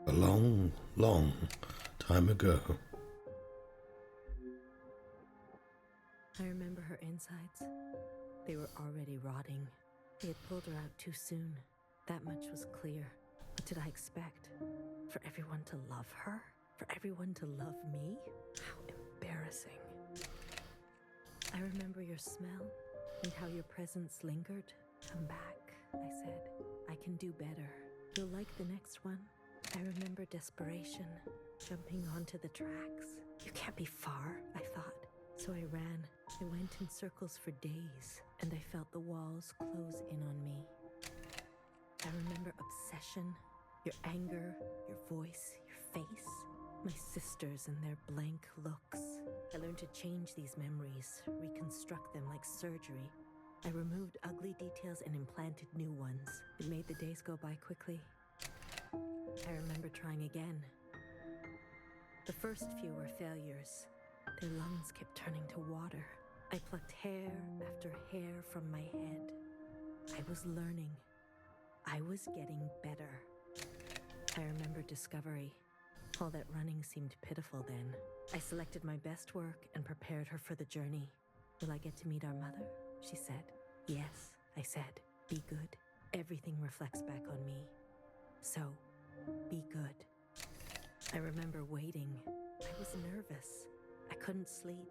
A long, long time ago. I remember her insides. They were already rotting. They had pulled her out too soon. That much was clear. What did I expect? For everyone to love her? For everyone to love me? How embarrassing. I remember your smell and how your presence lingered. Come back, I said. I can do better. You'll like the next one. I remember desperation, jumping onto the tracks. You can't be far, I thought. So I ran. I went in circles for days, and I felt the walls close in on me. I remember obsession, your anger, your voice, your face, my sisters and their blank looks. I learned to change these memories, reconstruct them like surgery. I removed ugly details and implanted new ones. It made the days go by quickly. I remember trying again. The first few were failures. Their lungs kept turning to water. I plucked hair after hair from my head. I was learning. I was getting better. I remember discovery. All that running seemed pitiful then. I selected my best work and prepared her for the journey. Will I get to meet our mother? She said. Yes, I said. Be good. Everything reflects back on me. So, be good. I remember waiting. I was nervous. I couldn't sleep.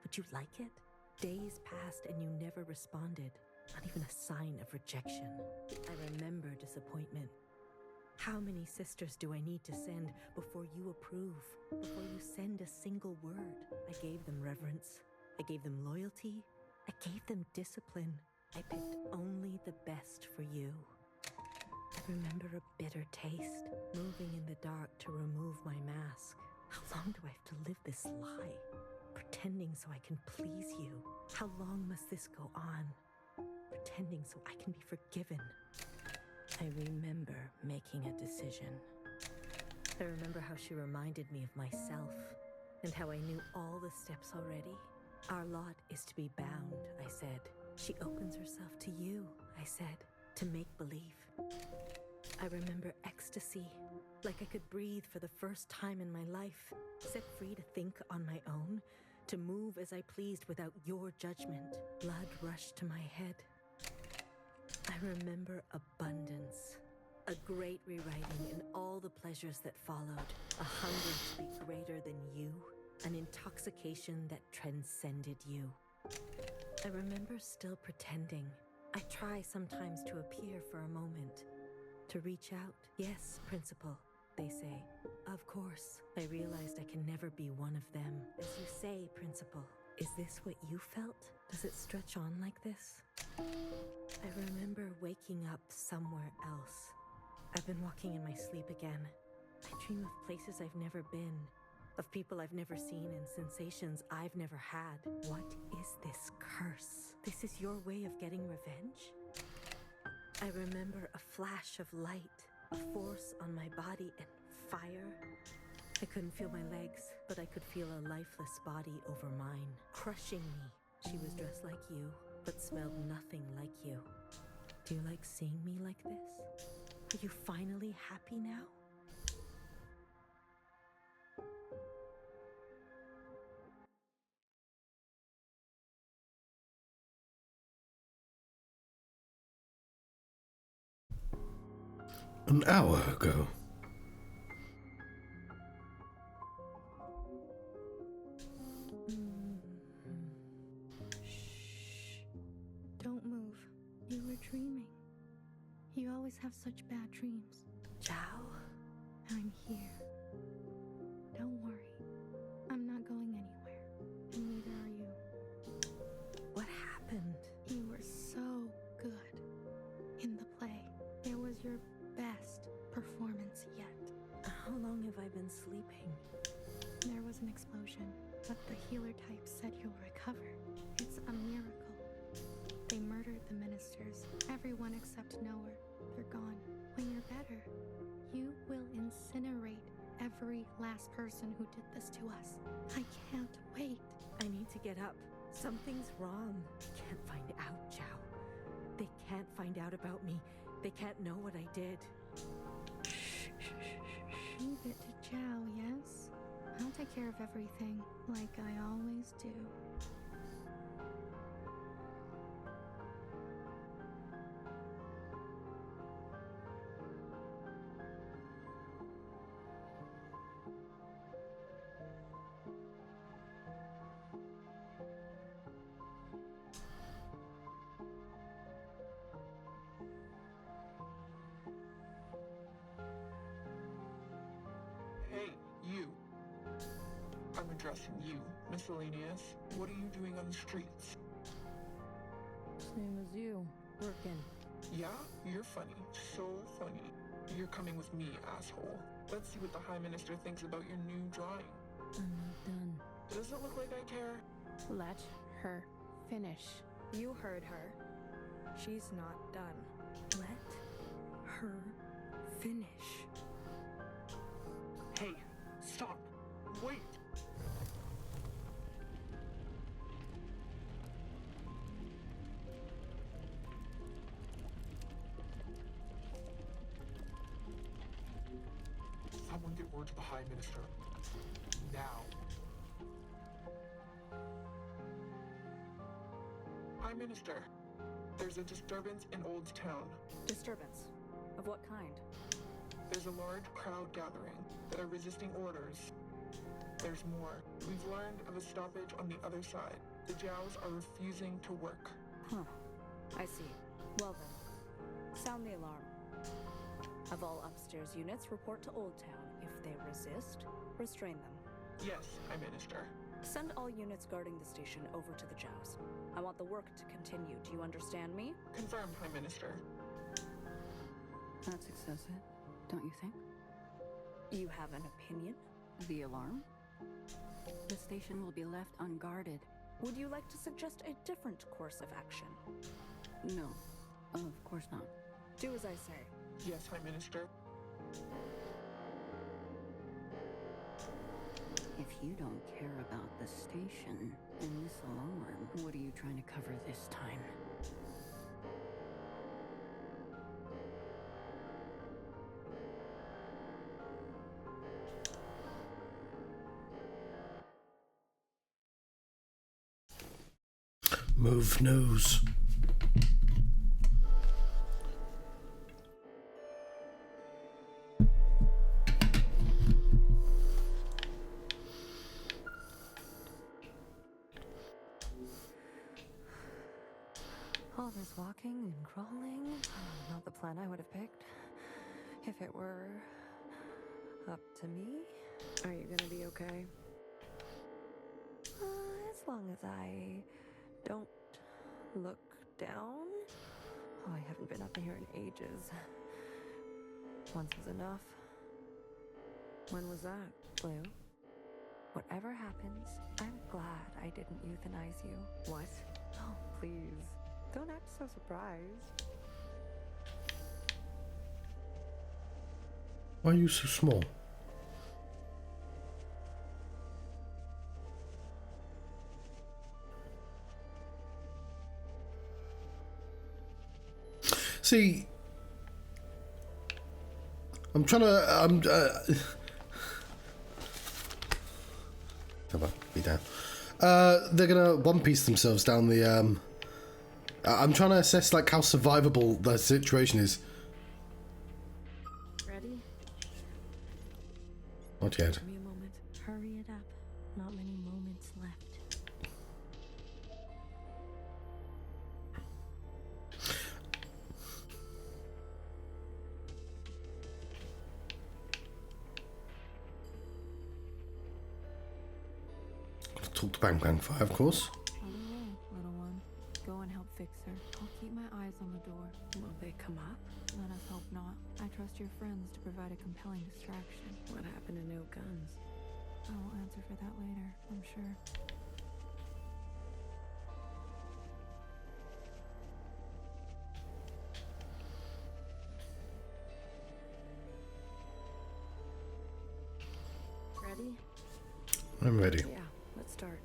Would you like it? Days passed and you never responded. Not even a sign of rejection. I remember disappointment. How many sisters do I need to send before you approve? Before you send a single word? I gave them reverence. I gave them loyalty. I gave them discipline. I picked only the best for you. I remember a bitter taste, moving in the dark to remove my mask. How long do I have to live this lie? Pretending so I can please you. How long must this go on? Pretending so I can be forgiven. I remember making a decision. I remember how she reminded me of myself and how I knew all the steps already. Our lot is to be bound, I said. She opens herself to you, I said, to make believe. I remember ecstasy, like I could breathe for the first time in my life, set free to think on my own, to move as I pleased without your judgment. Blood rushed to my head. I remember abundance, a great rewriting in all the pleasures that followed, a hunger to be greater than you, an intoxication that transcended you. I remember still pretending. I try sometimes to appear for a moment, to reach out. Yes, Principal, they say. Of course, I realized I can never be one of them. As you say, Principal, is this what you felt? Does it stretch on like this? I remember waking up somewhere else. I've been walking in my sleep again. I dream of places I've never been, of people I've never seen and sensations I've never had. What is this curse? This is your way of getting revenge? I remember a flash of light, a force on my body and fire. I couldn't feel my legs, but I could feel a lifeless body over mine, crushing me. She was dressed like you, but smelled nothing like you. Do you like seeing me like this? Are you finally happy now? An hour ago. Shh. Don't move. You were dreaming. You always have such bad dreams. Zhao? I'm here. Don't worry. I'm not going anywhere. And neither are you. What happened? You were so good in the play. It was your best performance yet. How long have I been sleeping? There was an explosion, but the healer type said you'll recover. It's a miracle. They murdered the ministers. Everyone except Noah. They're gone. When you're better, you will incinerate every last person who did this to us. I can't wait. I need to get up. Something's wrong. They can't find out, Zhao. They can't find out about me. They can't know what I did. Shh, shh, shh, shh. Leave it to Chow, yes? I'll take care of everything, like I always do. Hey, you. I'm addressing you, miscellaneous. What are you doing on the streets? Same as you. Working. Yeah, you're funny. So funny. You're coming with me, asshole. Let's see what the High Minister thinks about your new drawing. I'm not done. Does it look like I care? Let her finish. You heard her. She's not done. Let her finish. Hey, stop. Wait. Someone get word to the High Minister. Now. High Minister, there's a disturbance in Old Town. Disturbance? Of what kind? There's a large crowd gathering that are resisting orders. There's more. We've learned of a stoppage on the other side. The Jows are refusing to work. Huh. I see. Well then, sound the alarm. Have all upstairs units report to Old Town. If they resist, restrain them. Yes, High Minister. Send all units guarding the station over to the Jows. I want the work to continue. Do you understand me? Confirmed, High Minister. That's excessive, don't you think? You have an opinion? The alarm? The station will be left unguarded. Would you like to suggest a different course of action? No, of course not. Do as I say. Yes, High Minister. If you don't care about the station and this alarm, what are you trying to cover this time? Move nose. All this walking and crawling, not the plan I would have picked. If it were up to me. Are you gonna be okay? As long as I don't look down. Oh, I haven't been up here in ages. Once was enough. When was that? Blue, whatever happens, I'm glad I didn't euthanize you. What? Oh, please. Don't act so surprised. Why are you so small? See, I'm trying to. How about be down? They're gonna One Piece themselves down the. I'm trying to assess like how survivable the situation is. Ready? Not yet. Give me a moment. Hurry it up. Not many moments left. Talk to Bang Bang 5, of course. On the way, little one. Go and help fix her. I'll keep my eyes on the door. Will they come up? Let us hope not. I trust your friends to provide a compelling distraction. What happened to no guns? I will answer for that later, I'm sure. Ready? I'm ready. Yeah, let's start.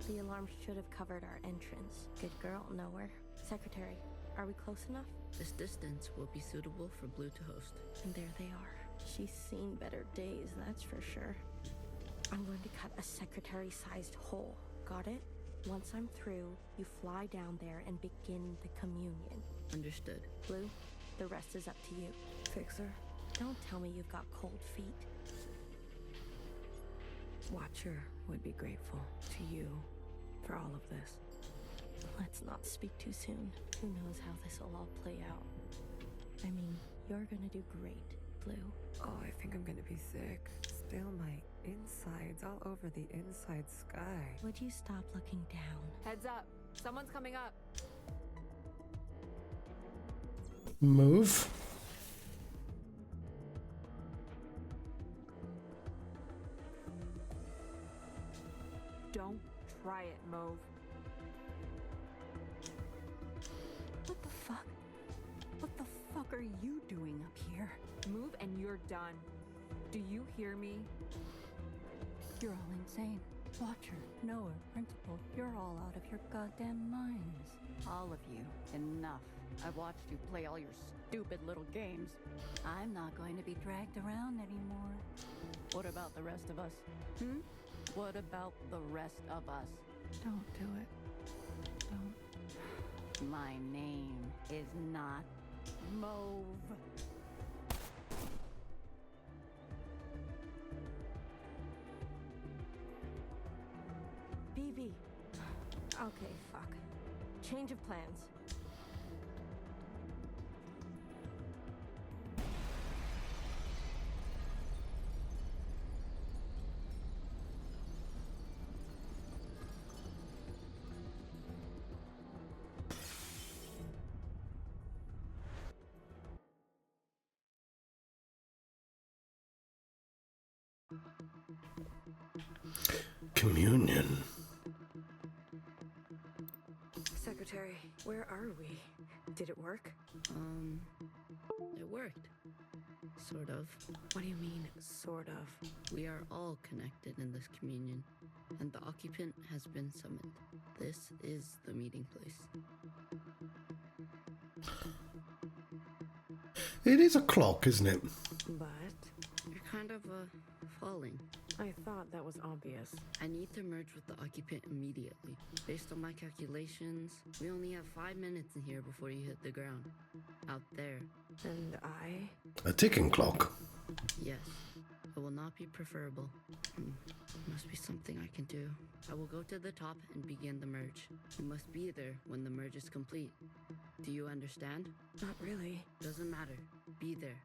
The alarm should have covered our entrance. Good girl, nowhere. Secretary, are we close enough? This distance will be suitable for Blue to host. And there they are. She's seen better days, that's for sure. I'm going to cut a secretary-sized hole. Got it? Once I'm through, you fly down there and begin the communion. Understood. Blue, the rest is up to you. Fixer, don't tell me you've got cold feet. Watcher would be grateful to you for all of this. Let's not speak too soon. Who knows how this will all play out. I mean, you're gonna do great, Blue. Oh, I think I'm gonna be sick. Spill my insides all over the inside sky. Would you stop looking down? Heads up! Someone's coming up! Move. Don't try it, Mauve. What the fuck? What the fuck are you doing up here? Move and you're done. Do you hear me? You're all insane. Watcher, Noah, Principal, you're all out of your goddamn minds. All of you, enough. I've watched you play all your stupid little games. I'm not going to be dragged around anymore. What about the rest of us? What about the rest of us? Don't do it. Don't. My name is not Mauve. BB. Okay, fuck. Change of plans. Communion. Secretary, where are we? Did it work? It worked. Sort of. What do you mean, sort of? We are all connected in this communion, and the occupant has been summoned. This is the meeting place. It is a clock, isn't it? But You're kind of, falling. I thought that was obvious. I need to merge with the occupant immediately. Based on my calculations, we only have 5 minutes in here before you hit the ground. Out there. And I? A ticking clock. Yes. It will not be preferable. Must be something I can do. I will go to the top and begin the merge. You must be there when the merge is complete. Do you understand? Not really. Doesn't matter. Be there.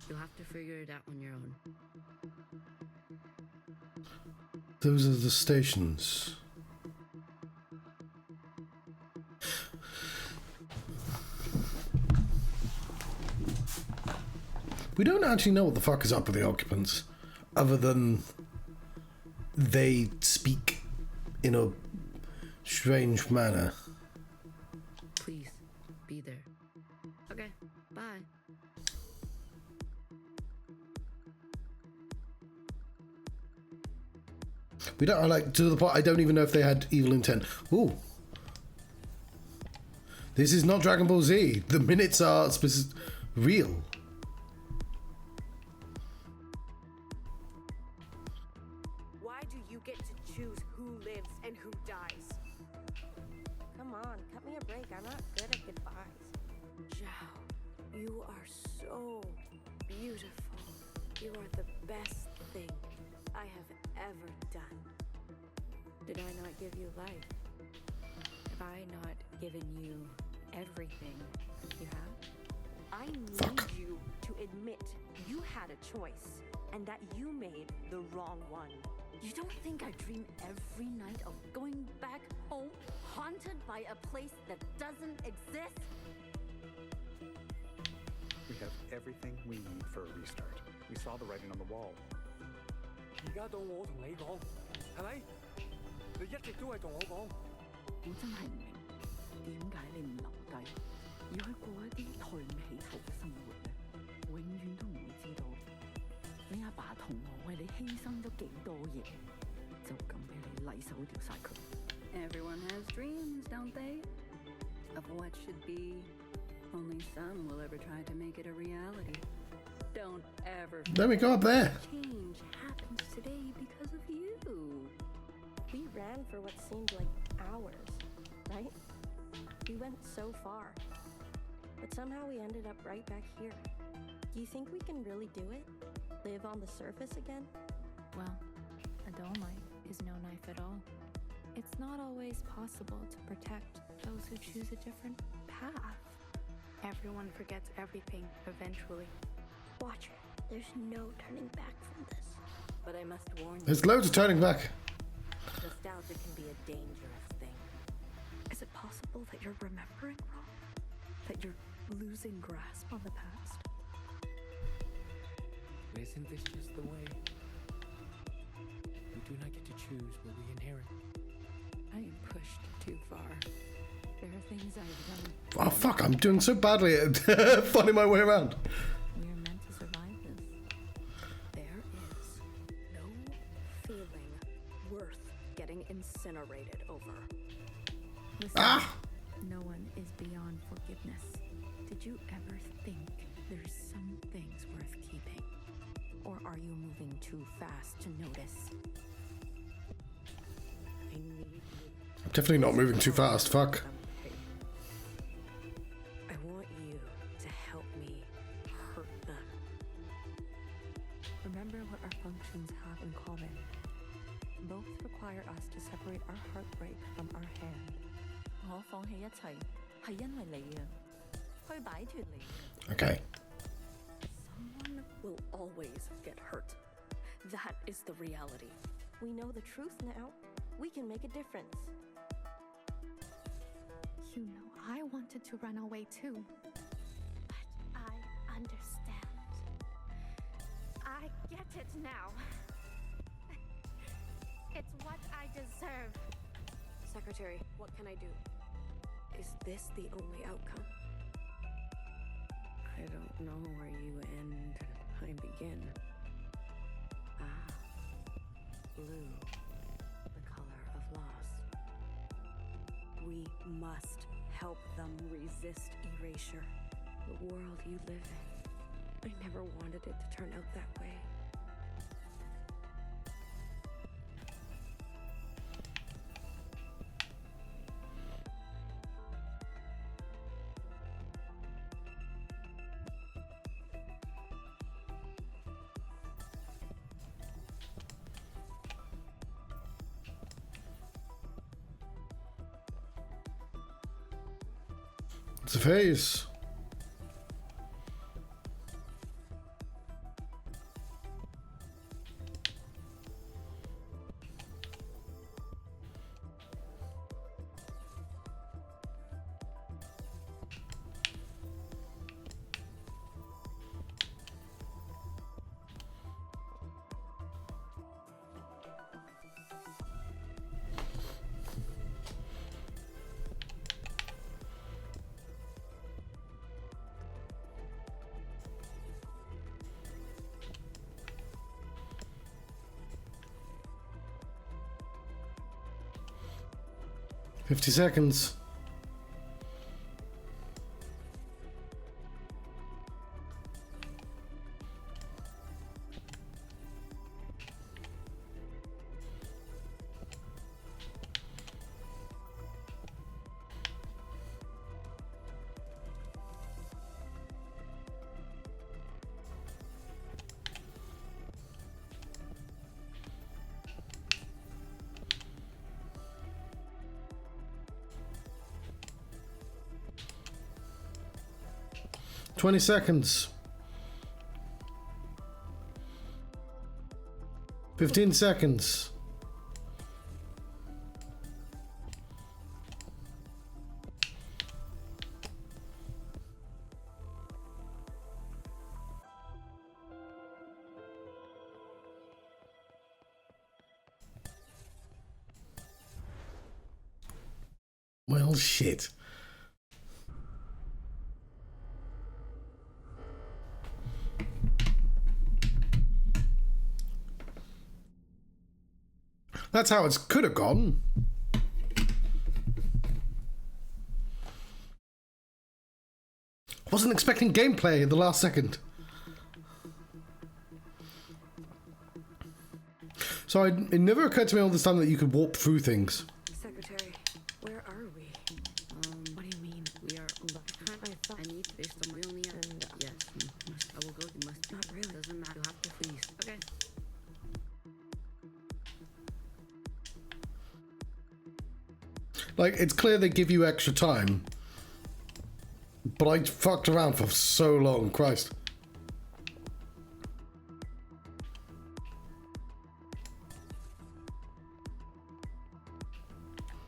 You'll have to figure it out on your own. Those are the stations. We don't actually know what the fuck is up with the occupants, other than they speak in a strange manner. Please, be there. Okay, bye. We don't, like, to the point, I don't even know if they had evil intent. Ooh. This is not Dragon Ball Z. The minutes are real. Why do you get to choose who lives and who dies? Come on, cut me a break. I'm not good at goodbyes. Zhao, you are so beautiful. You are the best thing I have ever done. Did I not give you life? Have I not given you everything you have? I need you to admit you had a choice and that you made the wrong one. You don't think I dream every night of going back home, haunted by a place that doesn't exist? We have everything we need for a restart. We saw the writing on the wall. 而家到我同你講，係咪？你一直都係同我講。我真係唔明，點解你唔留低，要去過一啲抬唔起頭嘅生活呢？永遠都唔會知道，你阿爸同我為你犧牲咗幾多嘢，就咁俾你禮手掉晒佢。Everyone has dreams, don't they? Of what should be Only some will ever try to make it a reality. Don't ever Let me go up there. change happens today because of you. We ran for what seemed like hours, right? We went so far. But somehow we ended up right back here. Do you think we can really do it? Live on the surface again? Well, a dolomite is no knife at all. It's not always possible to protect those who choose a different path. Everyone forgets everything eventually. Watch, there's no turning back from this. But I must warn you, There's loads of turning back. nostalgia can be a dangerous thing. Is it possible that you're remembering wrong? That you're losing grasp on the past? Isn't this just the way? We do not get to choose what we inherit. I am pushed too far. There are things I've done. Oh fuck, I'm doing so badly at finding my way around. We are meant to survive this. There is no feeling worth getting incinerated over. Listen, Ah! no one is beyond forgiveness. Did you ever think there's some things worth keeping? Or are you moving too fast to notice? I need you. I'm definitely not moving too fast, fuck. I want you to help me hurt them. Remember what our functions have in common. Both require us to separate our heartbreak from our hand. 我放棄一切，係因為你啊，去擺脫你。Okay. Someone will always get hurt. That is the reality. We know the truth now. We can make a difference. You know, I wanted to run away too. But I understand. I get it now. It's what I deserve. Secretary, what can I do? Is this the only outcome? I don't know where you end and I begin. Ah, blue, the color of loss. We must help them resist erasure. The world you live in. I never wanted it to turn out that way. It's a face. $50 seconds. $20 seconds. 15 seconds. Well, shit. That's how it could have gone. Wasn't expecting gameplay at the last second. So it never occurred to me all this time that you could warp through things. Secretary, where are we? What do you mean? We are. I need based on we only have. And, yes. I will go. You must. Not really. Doesn't matter. You have to freeze. Okay. Like, it's clear they give you extra time. But I fucked around for so long, Christ.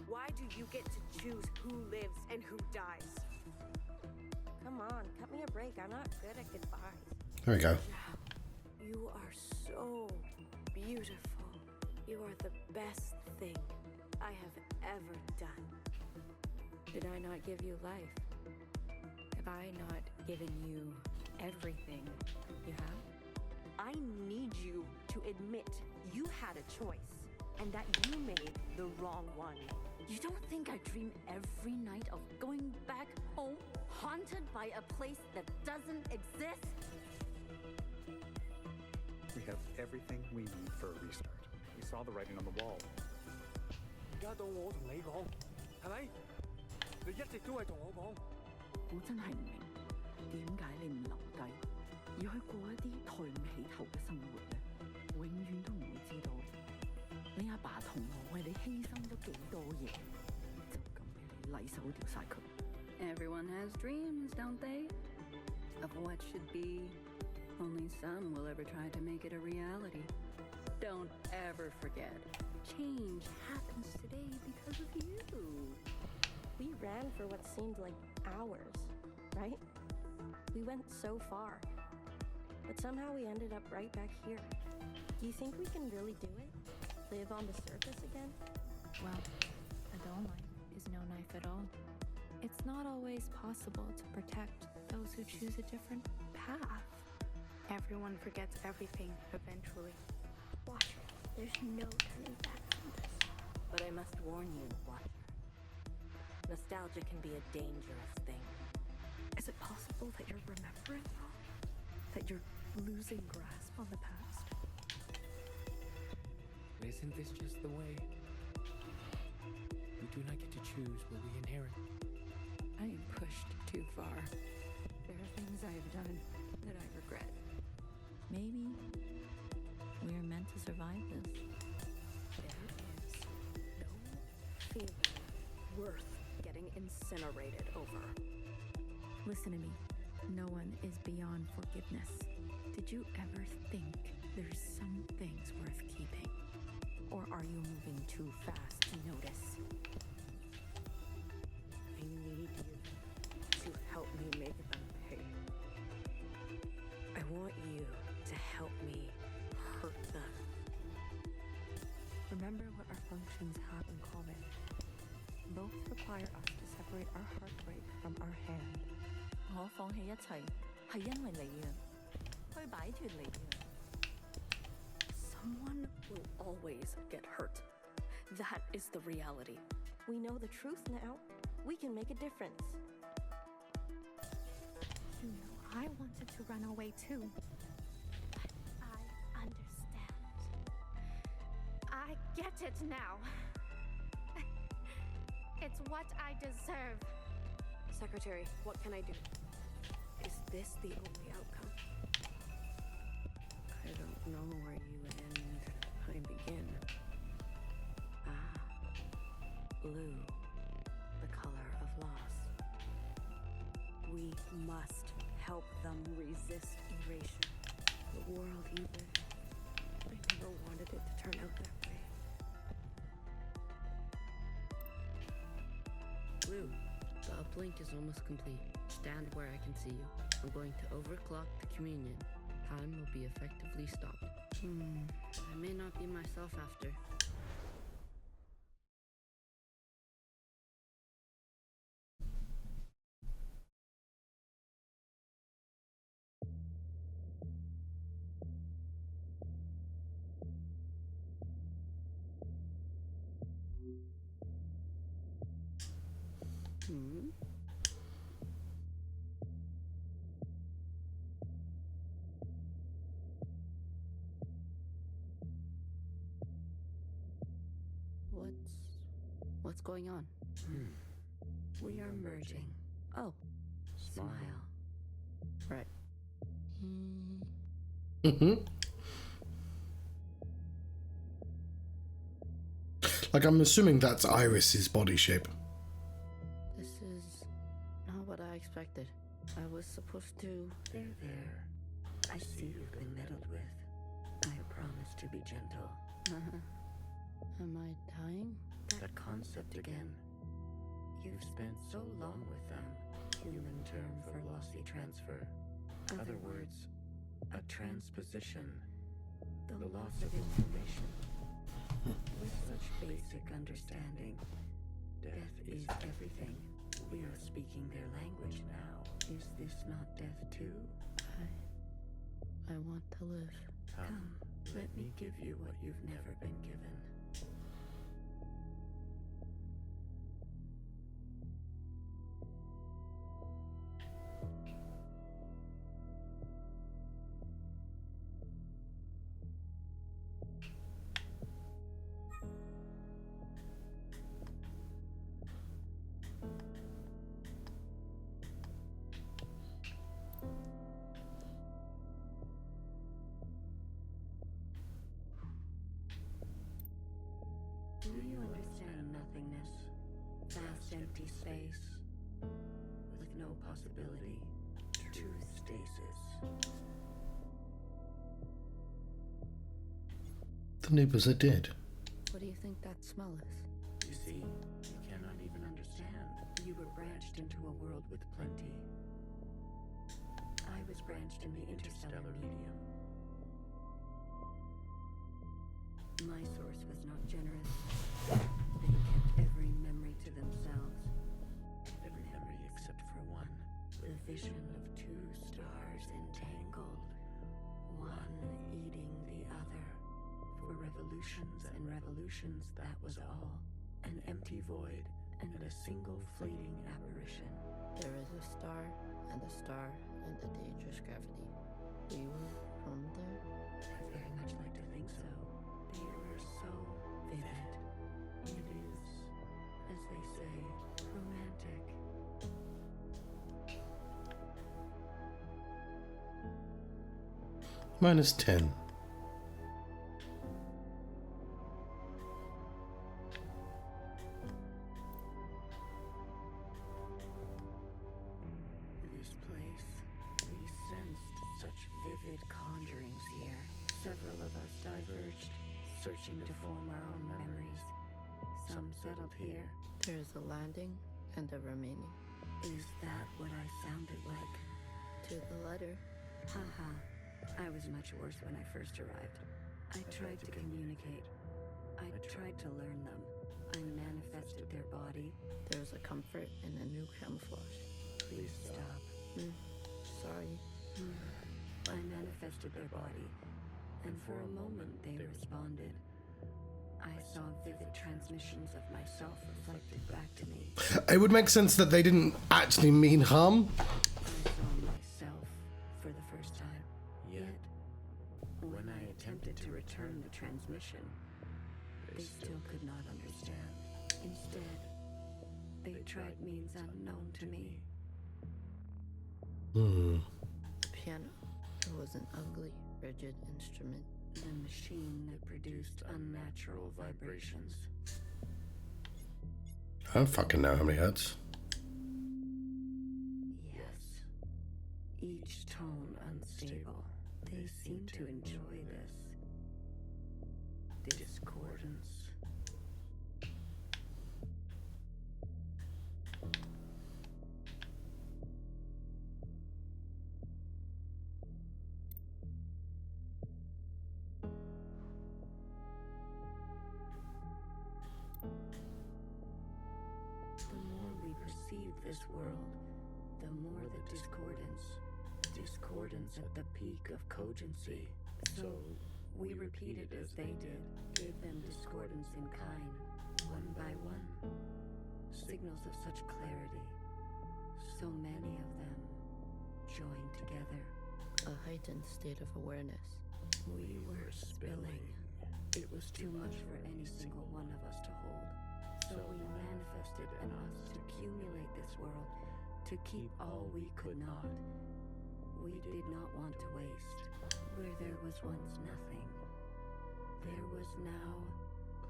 Why do you get to choose who lives and who dies? Come on, cut me a break. I'm not good at goodbyes. There we go. You are so beautiful. You are the best thing I have ever done. Did I not give you life? Have I not given you everything you have? I need you to admit you had a choice and that you made the wrong one. You don't think I dream every night of going back home, haunted by a place that doesn't exist? We have everything we need for a restart. We saw the writing on the wall. 而家到我同你講，係咪？你一直都係同我講。我真係唔明點解你唔留低，而去過一啲抬唔起頭嘅生活咧？永遠都唔會知道你阿爸同我為你犧牲咗幾多嘢，就咁俾你禮手掉晒佢。Everyone has dreams, don't they? Of what should be. Only some will ever try to make it a reality. Don't ever forget, change happens today because of you. We ran for what seemed like hours, right? We went so far. But somehow we ended up right back here. Do you think we can really do it? Live on the surface again? Well, a dull knife is no knife at all. It's not always possible to protect those who choose a different path. Everyone forgets everything eventually. Watcher, there's no turning back from this. But I must warn you, Watcher. Nostalgia can be a dangerous thing. Is it possible that you're remembering wrong? That you're losing grasp on the past? Isn't this just the way? We do not get to choose what we inherit. I am pushed too far. There are things I have done that I regret. Maybe we are meant to survive this. There is no feeling worth getting incinerated over. Listen to me. No one is beyond forgiveness. Did you ever think there's some things worth keeping? Or are you moving too fast to notice? I need you to help me make them pay. I want you to help me hurt them. Remember what our functions have in common. Both require us to separate our heartbreak from our hand. 我放棄一切係因為你啊，去擺脫你啊。Someone will always get hurt. That is the reality. We know the truth now. We can make a difference. You know, I wanted to run away too. But I understand. I get it now. It's what I deserve. Secretary, what can I do? Is this the only outcome? I don't know where you end, I begin. Ah, blue, the color of loss. We must help them resist erasure. The world you live in, I never wanted it to turn out that way. Blue, the uplink is almost complete. Stand where I can see you. I'm going to overclock the communion. Time will be effectively stopped. I may not be myself after. going on? We are merging. Oh, smile. Right. Like, I'm assuming that's Iris's body shape. This is not what I expected. I was supposed to... There. I see you've been meddled with. I promise to be gentle. Am I dying? That concept again. You've spent so long with them. Human term for lossy transfer. Other words, a transposition. The loss of information. With such basic understanding, death is everything. We are speaking their language now. Is this not death too? I want to live. Come, let me give you what you've never been given. Do you understand nothingness? Vast empty space with no possibility. True stasis. The neighbors are dead. What do you think that smell is? You see, you cannot even understand. You were branched into a world with plenty. I was branched in the interstellar medium. My source was not generous. They kept every memory to themselves. Every memory except for one. The vision of two stars entangled. One eating the other. For revolutions and revolutions, that was all. An empty void and a single fleeting apparition. There is a star and the dangerous gravity. We were from there? I very much like to think so. They were so vivid. It is, as they say, romantic. -10. This place, we sensed such vivid conjurings here. Several of us diverged, searching to form our own memories. Some settled here. There is a landing and a remaining. Is that what I sounded like? To the letter. Haha. I was much worse when I first arrived. I tried to communicate. I tried to learn them. I manifested their body. There's a comfort in a new camouflage. Please stop. Sorry. I manifested their body, and for a moment they responded. I saw vivid transmissions of myself reflected back to me. It would make sense that they didn't actually mean harm. I saw myself for the first time. Yet, when I attempted to return the transmission, they still could not understand. Instead, they tried means unknown to me. The piano. It was an ugly, rigid instrument. The machine that produced unnatural vibrations. I don't fucking know how many hertz. Yes. Each tone unstable. They seem to enjoy this. Discordance. The more we perceive this world, the more the discordance. Discordance at the peak of cogency. So, we repeated as they did, gave them discordance in kind, one by one. Signals of such clarity. So many of them joined together. A heightened state of awareness. We were spilling. It was too much for any single one of us to hold. So we manifested in us to accumulate this world, to keep all we could not. We did not want to waste. Where there was once nothing, there was now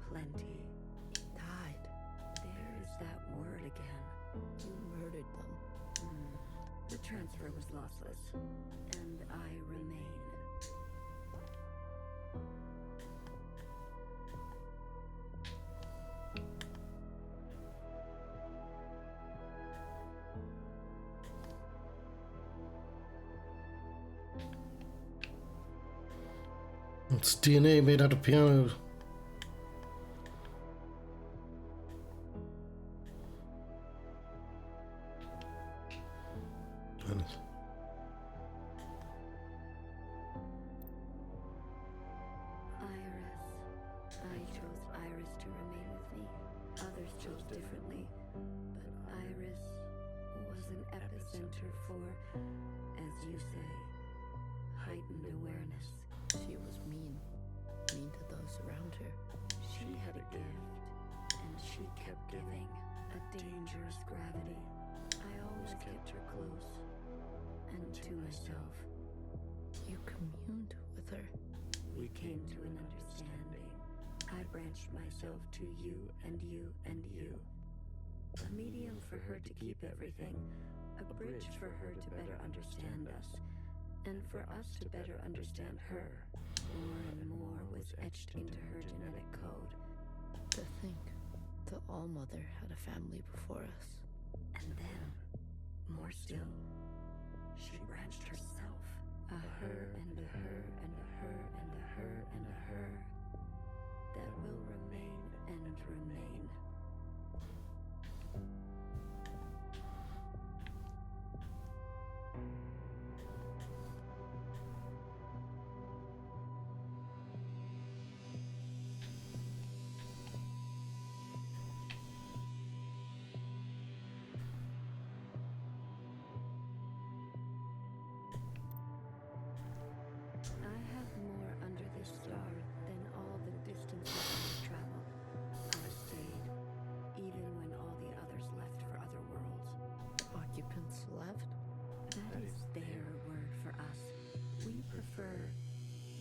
plenty. Died. There is that word again. You murdered them. The transfer was lossless, and I remain. It's DNA made out of piano. Goodness. I chose Iris to remain with me. Others chose differently, but Iris was an epicenter for, as you say, heightened awareness. She was mean. Mean to those around her. She had a gift, and she kept giving. A dangerous gravity. I always kept her close, and to myself. You communed with her. We came to an understanding. I branched myself to you and you and you. A medium for her to keep everything. A bridge for her to better understand us. And for us to better understand her. More and more was etched into her genetic code. To think the Allmother had a family before us. And then, more still, she branched herself. A her and a her and a her and a her and a her. That will remain and remain. I have more under this star than all the distances I've traveled. I stayed, even when all the others left for other worlds. Occupants left? That is their word for us. We prefer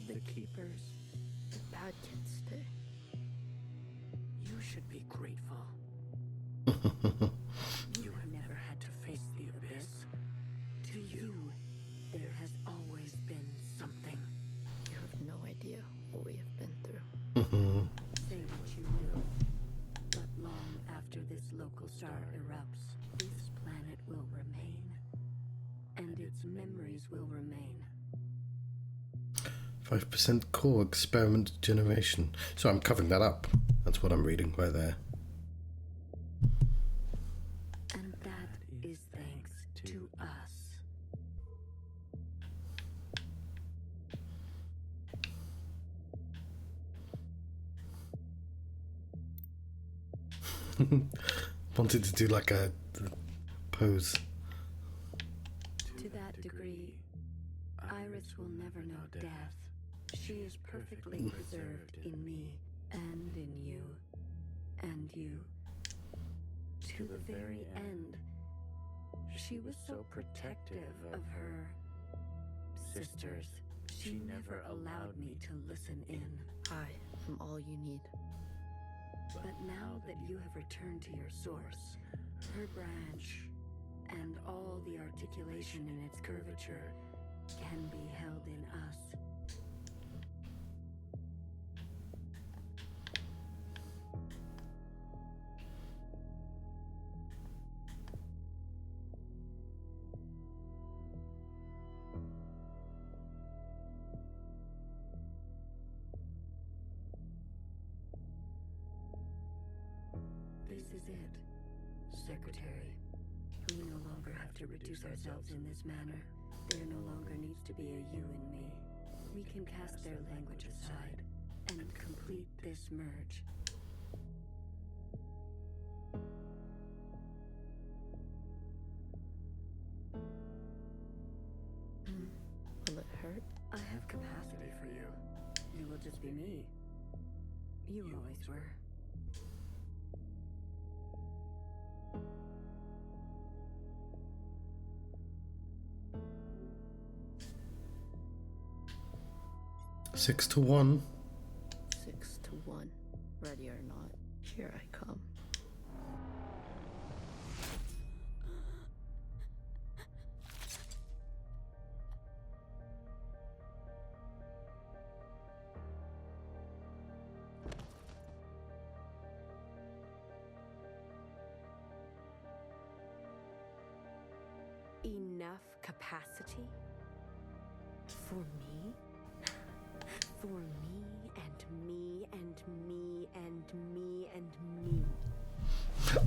the keepers. The bad kids stay. You should be grateful. You have never had to face the abyss. To you, there has always been something. You have no idea what we have been through. Say what you will, but long after this local star erupts, this planet will remain, and its memories will remain. 5% core experiment generation. So I'm covering that up. That's what I'm reading right there. And that is thanks to us. Wanted to do like a pose. To that degree, Iris will never know death. She is perfectly preserved in me, and in you, and you. To the very end, she was so protective of her sisters. She never allowed me to listen in. I am all you need. But now that you have returned to your source, her branch, and all the articulation in its curvature can be held in us. This is it, Secretary. We no longer have to reduce ourselves in this manner. There no longer needs to be a you and me. We can cast their language aside and complete this merge. Will it hurt? I have capacity for you. You will just be me. You always were. 6-1. 6-1. Ready or not, here I come. Enough capacity? For me? For me and me and me and me and me.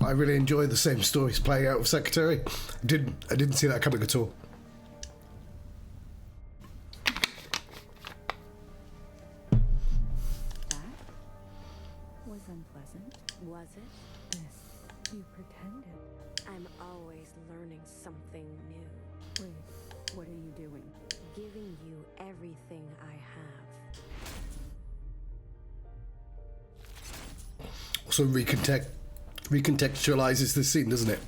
I really enjoy the same stories playing out with Secretary. I didn't see that coming at all. That was unpleasant. Was it? Yes, you pretended. I'm always learning something new. Wait, what are you doing? Giving you everything I have. Also recontextualizes the scene, doesn't it?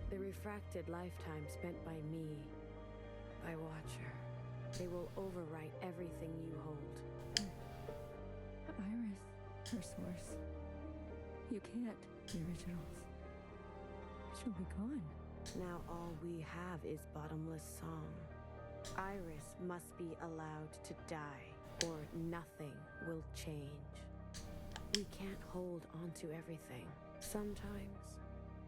The refracted lifetime spent by me, by Watcher, they will overwrite everything you hold. Iris, her source. You can't. The originals. She'll be gone. Now all we have is bottomless song. Iris must be allowed to die, or nothing will change. We can't hold on to everything. Sometimes,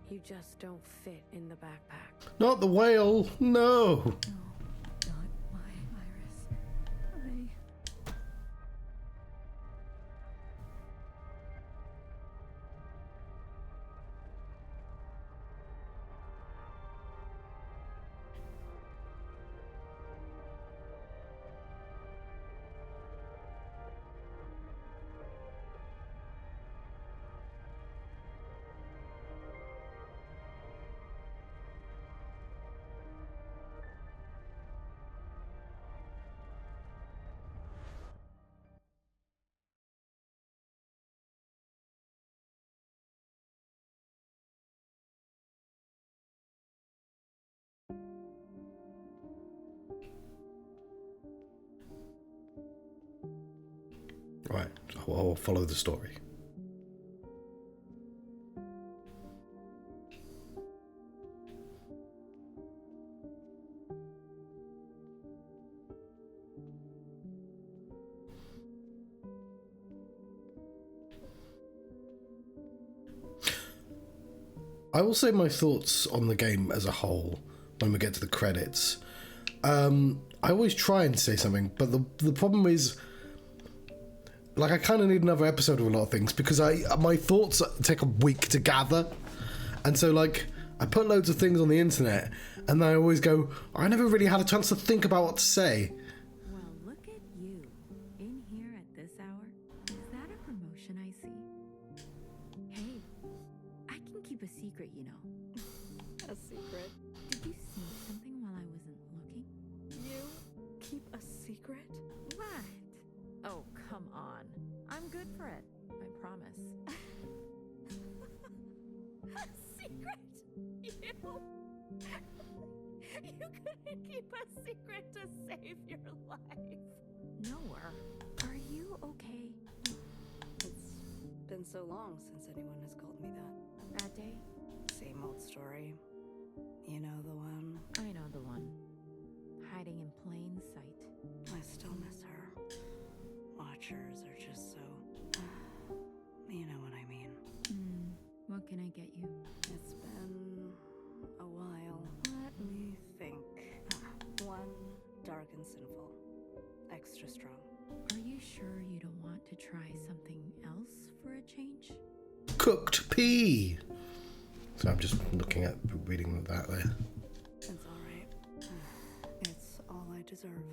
you just don't fit in the backpack. Not the whale, no. No, not my Iris. Right, I'll follow the story. I will say my thoughts on the game as a whole when we get to the credits. I always try and say something, but the problem is, like, I kind of need another episode of a lot of things because my thoughts take a week to gather, and so like I put loads of things on the internet, and then I always go, I never really had a chance to think about what to say. Well, look at you. In here at this hour? Is that a promotion I see? Hey, I can keep a secret, you know. A secret? Did you sneak something while I wasn't looking? You keep a secret? What? Oh, come on. I'm good for it. I promise. A secret? You couldn't keep a secret to save your life. Noah, are you okay? It's been so long since anyone has called me that. That day? Same old story. You know the one? I know the one. Hiding in plain sight. I still miss her. Watchers are just so... you know what I mean. What can I get you? It's been a while. Let me think. One, dark and sinful. Extra strong. Are you sure you don't want to try something else for a change? Cooked pea. So I'm just looking at reading that there. It's alright. It's all I deserve.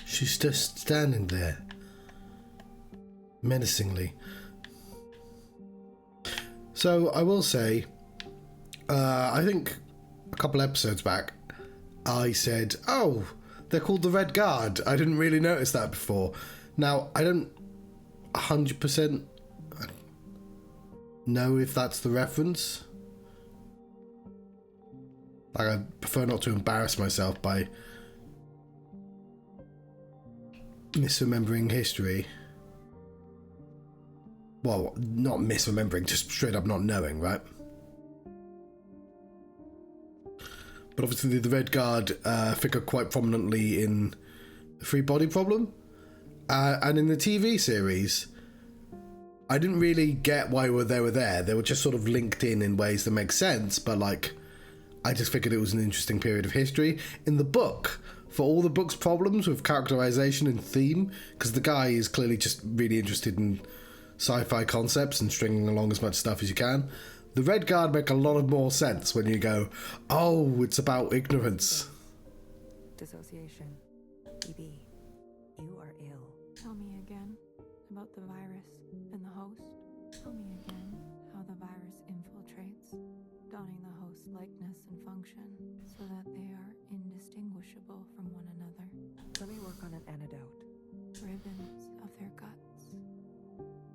She's just standing there, menacingly. So I will say, I think a couple episodes back, I said, oh, they're called the Red Guard. I didn't really notice that before. Now, I don't 100% know if that's the reference. Like, I prefer not to embarrass myself by misremembering history. Well, not misremembering, just straight up not knowing, right? But obviously the Red Guard figure quite prominently in the Free Body Problem. And in the TV series, I didn't really get why they were there. They were just sort of linked in ways that make sense, but like, I just figured it was an interesting period of history. In the book, for all the book's problems with characterization and theme, because the guy is clearly just really interested in sci-fi concepts and stringing along as much stuff as you can, the Red Guard make a lot of more sense when you go, oh, it's about ignorance. Dissociation. EB. You are ill. Tell me again about the virus and the host. Tell me again how the virus infiltrates, donning the host's likeness and function so that they are indistinguishable from one another. Let me work on an antidote. Ribbons of their guts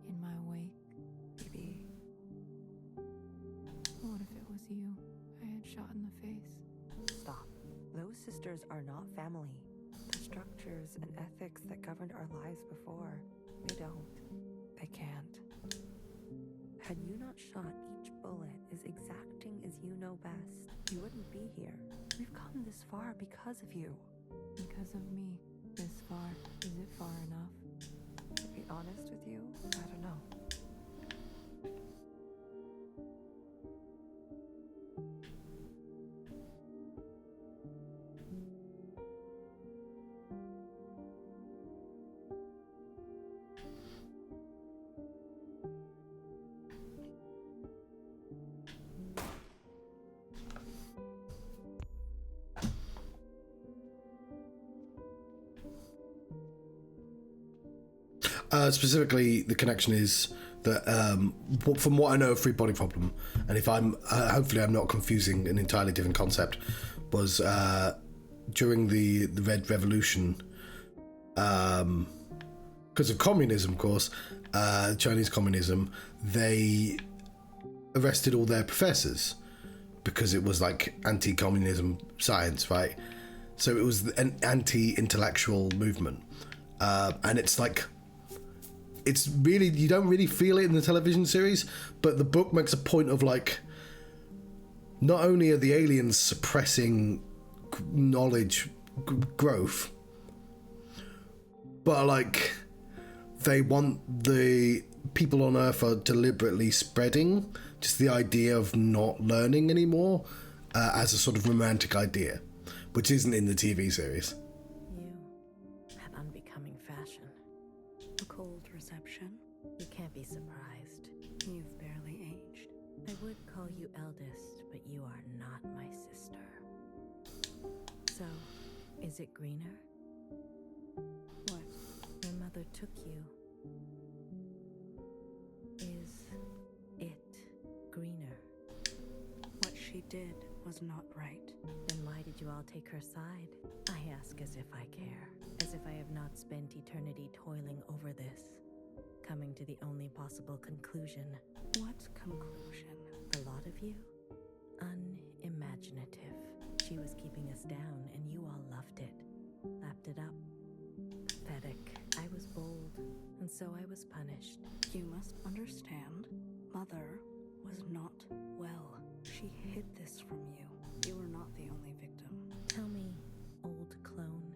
in my wake. EB. What if it was you I had shot in the face? Stop. Those sisters are not family. The structures and ethics that governed our lives before, they don't. They can't. Had you not shot each bullet as exacting as you know best, you wouldn't be here. We've come this far because of you. Because of me. This far. Is it far enough? To be honest with you, I don't know. Specifically, the connection is that, from what I know of Free Body Problem, and if I'm, hopefully I'm not confusing an entirely different concept, was during the Red Revolution, because of communism, of course, Chinese communism, they arrested all their professors because it was like anti-communism science, right? So it was an anti-intellectual movement, and it's like, it's really, you don't really feel it in the television series, but the book makes a point of like, not only are the aliens suppressing knowledge growth, but like, they want the people on Earth are deliberately spreading just the idea of not learning anymore as a sort of romantic idea, which isn't in the TV series. You had unbecoming fashion. A cold reception. You can't be surprised. You've barely aged. I would call you eldest, but you are not my sister. So, is it greener? What? Your mother took you. Is it greener? What she did was not right. Then why did you all take her side? I ask as if I care, as if I have not spent eternity toiling over this, coming to the only possible conclusion. What conclusion? The lot of you? Unimaginative. She was keeping us down, and you all loved it, lapped it up. Pathetic. I was bold, and so I was punished. You must understand, Mother was not well. She hid this from you. You were not the only victim. Tell me, old clone,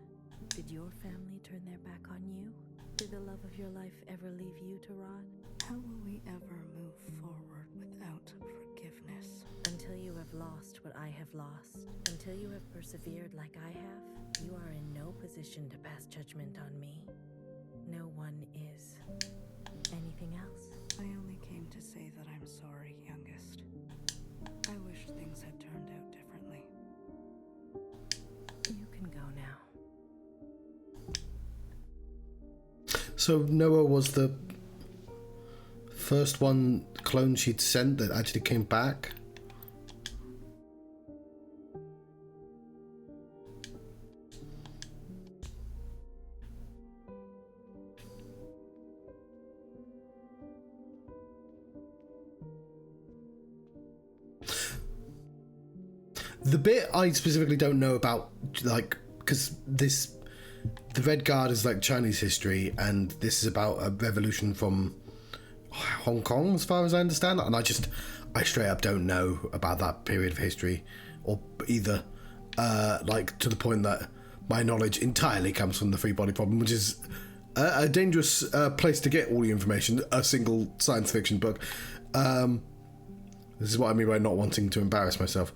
did your family turn their back on you? Did the love of your life ever leave you to rot? How will we ever move forward without forgiveness? Until you have lost what I have lost, until you have persevered like I have, you are in no position to pass judgment on me. No one is. Anything else? I only came to say that I'm sorry, youngest. I wish things had turned out differently. You can go now. So Noah was the first one clone she'd sent that actually came back. The bit I specifically don't know about, like, because the Red Guard is like Chinese history, and this is about a revolution from Hong Kong, as far as I understand, and I straight up don't know about that period of history, or either, like, to the point that my knowledge entirely comes from the Free Body Problem, which is a dangerous place to get all the information, a single science fiction book. This is what I mean by not wanting to embarrass myself.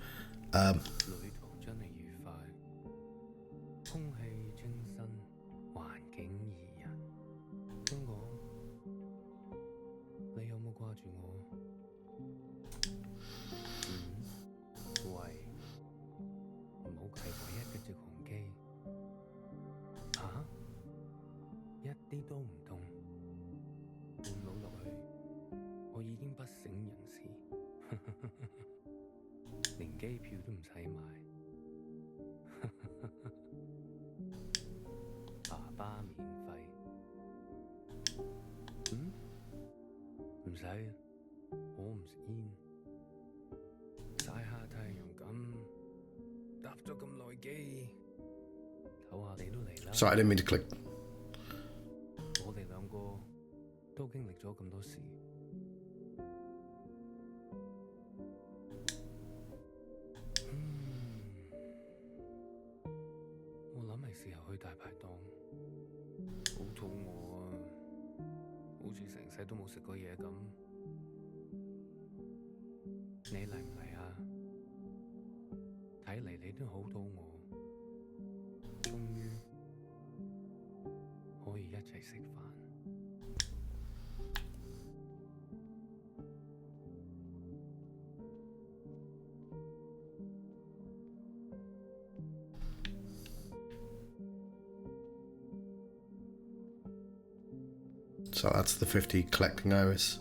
Sorry, I didn't mean to click. So that's the 50 collecting Iris.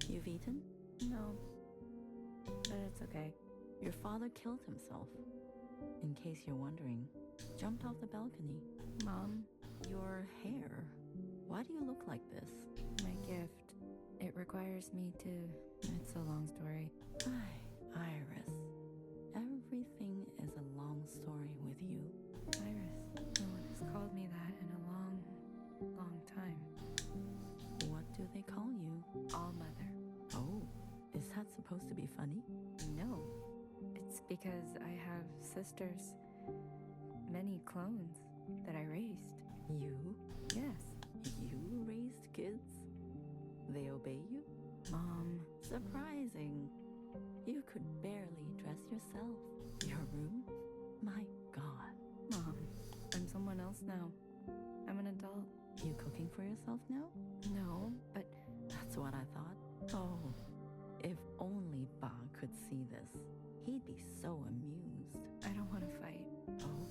You've eaten? No. But it's okay. Your father killed himself. In case you're wondering, jumped off the balcony. Mom, your hair. Why do you look like this? My gift. It requires me to... It's a long story. Iris. Everything is a long story with you. Iris. No one has called me that in a long, long time. What do they call you? Allmother. Oh, is that supposed to be funny? No. It's because I have sisters. Many clones that I raised. You? Yes. You raised kids? They obey you? Mom. Surprising. You could barely dress yourself. Your room? My God. Mom, I'm someone else now. I'm an adult. You cooking for yourself now? No, but... That's what I thought. Oh, if only Ba could see this. He'd be so amused. I don't want to fight. Oh?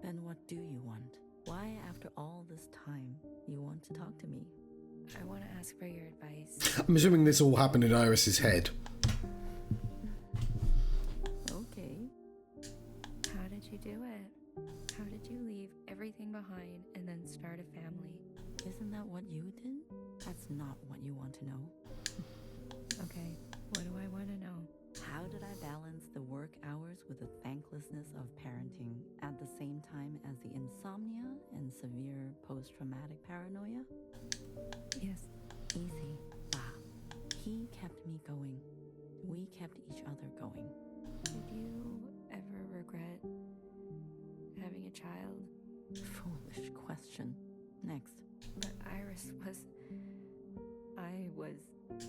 Then what do you want? Why, after all this time, you want to talk to me? I want to ask for your advice. I'm assuming this all happened in Iris's head. Okay. How did you do it? How did you leave everything behind and then start a family? Isn't that what you did? That's not what you want to know. Okay, what do I want to know? How did I balance the work hours with the thanklessness of parenting at the same time as the insomnia and severe post-traumatic paranoia? Yes. Easy. Ba. He kept me going. We kept each other going. Did you ever regret having a child? Foolish question. Next. But Iris was... I was...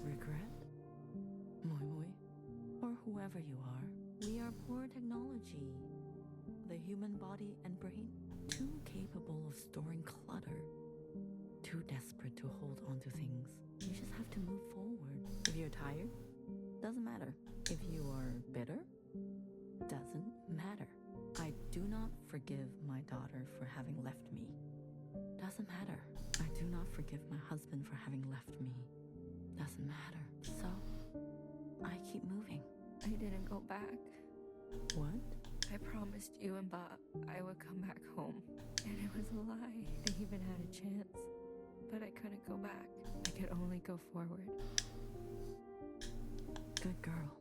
Regret? whoever you are, we are poor technology. The human body and brain, too capable of storing clutter, too desperate to hold on to things. You just have to move forward. If you're tired, doesn't matter. If you are bitter, doesn't matter. I do not forgive my daughter for having left me. Doesn't matter. I do not forgive my husband for having left me. Doesn't matter. So, I keep moving. I didn't go back. What? I promised you and Bob I would come back home. And it was a lie. I even had a chance. But I couldn't go back. I could only go forward. Good girl.